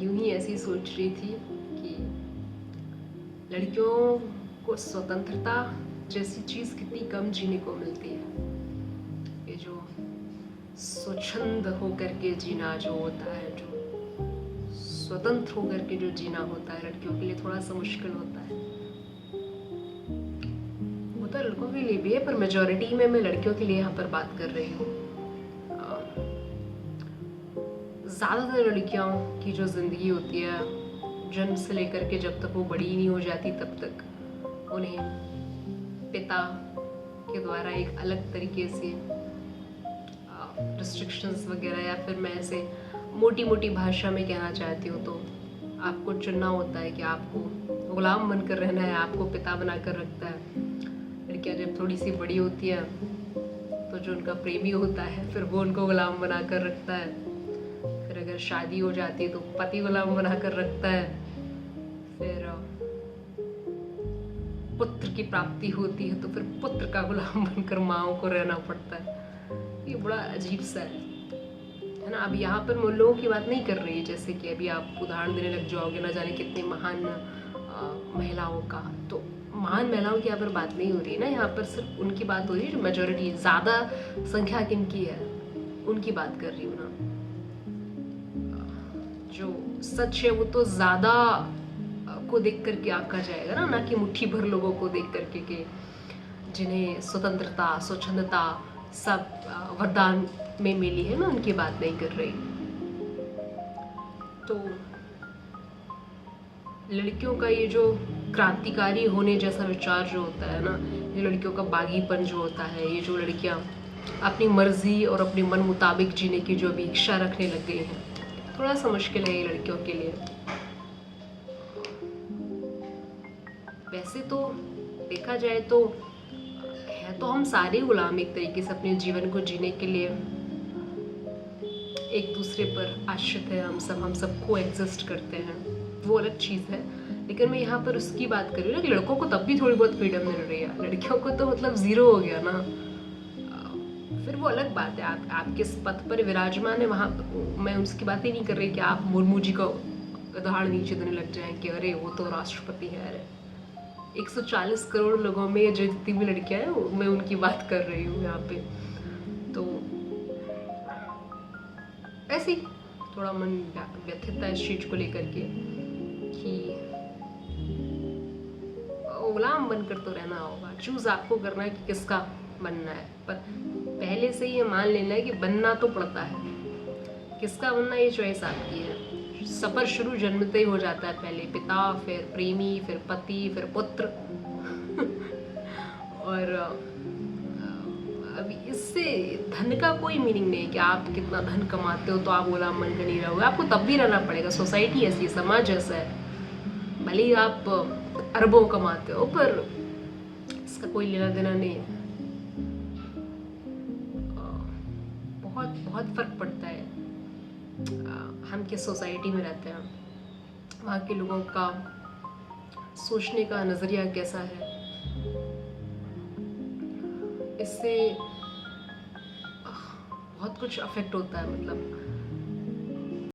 यूं ही ऐसी सोच रही थी कि लड़कियों को स्वतंत्रता जैसी चीज़ कितनी कम जीने को मिलती है। ये जो स्वच्छंद होकर के जीना जो होता है, जो स्वतंत्र होकर के जो जीना होता है, लड़कियों के लिए थोड़ा सा मुश्किल होता है। वो तो लड़कों के लिए भी है, पर मेजॉरिटी में मैं लड़कियों के लिए यहाँ पर बात कर रही हूँ। ज़्यादातर लड़कियों की जो ज़िंदगी होती है, जन्म से लेकर के जब तक वो बड़ी नहीं हो जाती तब तक उन्हें पिता के द्वारा एक अलग तरीके से रिस्ट्रिक्शंस वगैरह, या फिर मैं ऐसे मोटी मोटी भाषा में कहना चाहती हूँ तो आपको चुनना होता है कि आपको गुलाम बनकर रहना है, आपको पिता बनाकर रखता है। लड़कियाँ जब थोड़ी सी बड़ी होती है तो जो उनका प्रेमी होता है फिर वो उनको गुलाम बनाकर रखता है। फिर अगर शादी हो जाती है तो पति गुलाम बनाकर रखता है। फिर पुत्र की प्राप्ति होती है तो फिर पुत्र का गुलाम बनकर माँओं को रहना पड़ता है। ये बड़ा अजीब सा है ना। अब यहाँ पर मैं उन लोगों की बात नहीं कर रही, जैसे कि अभी आप उदाहरण देने लग जाओगे ना जाने कितनी महान महिलाओं का, तो महान महिलाओं की यहाँ पर बात नहीं हो रही है ना। यहाँ पर सिर्फ उनकी बात हो रही है जो मेजॉरिटी, ज़्यादा संख्या किनकी है उनकी बात कर रही हूँ ना। जो सच है वो तो ज़्यादा को देख करके आंका जाएगा ना कि मुट्ठी भर लोगों को देख करके कि जिन्हें स्वतंत्रता स्वच्छंदता सब वरदान में मिली है, मैं उनकी बात नहीं कर रही। तो लड़कियों का ये जो क्रांतिकारी होने जैसा विचार जो होता है ना, ये लड़कियों का बागीपन जो होता है, ये जो लड़कियां अपनी मर्जी और अपने मन मुताबिक जीने की जो अभी इच्छा रखने लग गई हैं, थोड़ा सा मुश्किल है ये लड़कियों के लिए। वैसे तो देखा जाए तो है तो हम सारे गुलाम एक तरीके से अपने जीवन को जीने के लिए एक दूसरे पर आश्रित है। हम सब को एग्जिस्ट करते हैं, वो अलग चीज़ है। लेकिन मैं यहाँ पर उसकी बात कर रही हूँ ना कि लड़कों को तब भी थोड़ी बहुत फ्रीडम मिल रही है, लड़कियों को तो मतलब ज़ीरो हो गया ना। फिर वो अलग बात है, आप किस पद पर विराजमान है वहाँ, मैं उसकी बात ही नहीं कर रही कि आप मुर्मू जी का उदाहरण नीचे देने लग जाएं कि अरे वो तो राष्ट्रपति है। अरे 140 करोड़ लोगों में जो जितनी भी लड़कियां हैं मैं उनकी बात कर रही हूँ यहाँ पे। तो ऐसे ही थोड़ा मन व्यथित है इस चीज को लेकर के कि गुलाम बनकर तो रहना होगा। चूज आपको करना है कि किसका बनना है, पर पहले से ये मान लेना है कि बनना तो पड़ता है। किसका बनना ये चॉइस आपकी है। सफर शुरू जन्मते ही हो जाता है, पहले पिता, फिर प्रेमी, फिर पति, फिर पुत्र और अभी इससे धन का कोई मीनिंग नहीं है कि आप कितना धन कमाते हो तो आप गुलाम बनकर नहीं रहोगे। आपको तब भी रहना पड़ेगा, सोसाइटी ऐसी है, समाज ऐसा है। भले ही आप अरबों कमाते हो पर इसका कोई लेना देना नहीं है। बहुत बहुत फर्क पड़ता है हम किस सोसाइटी में रहते हैं, वहाँ के लोगों का सोचने का नज़रिया कैसा है। इससे बहुत कुछ अफेक्ट होता है। मतलब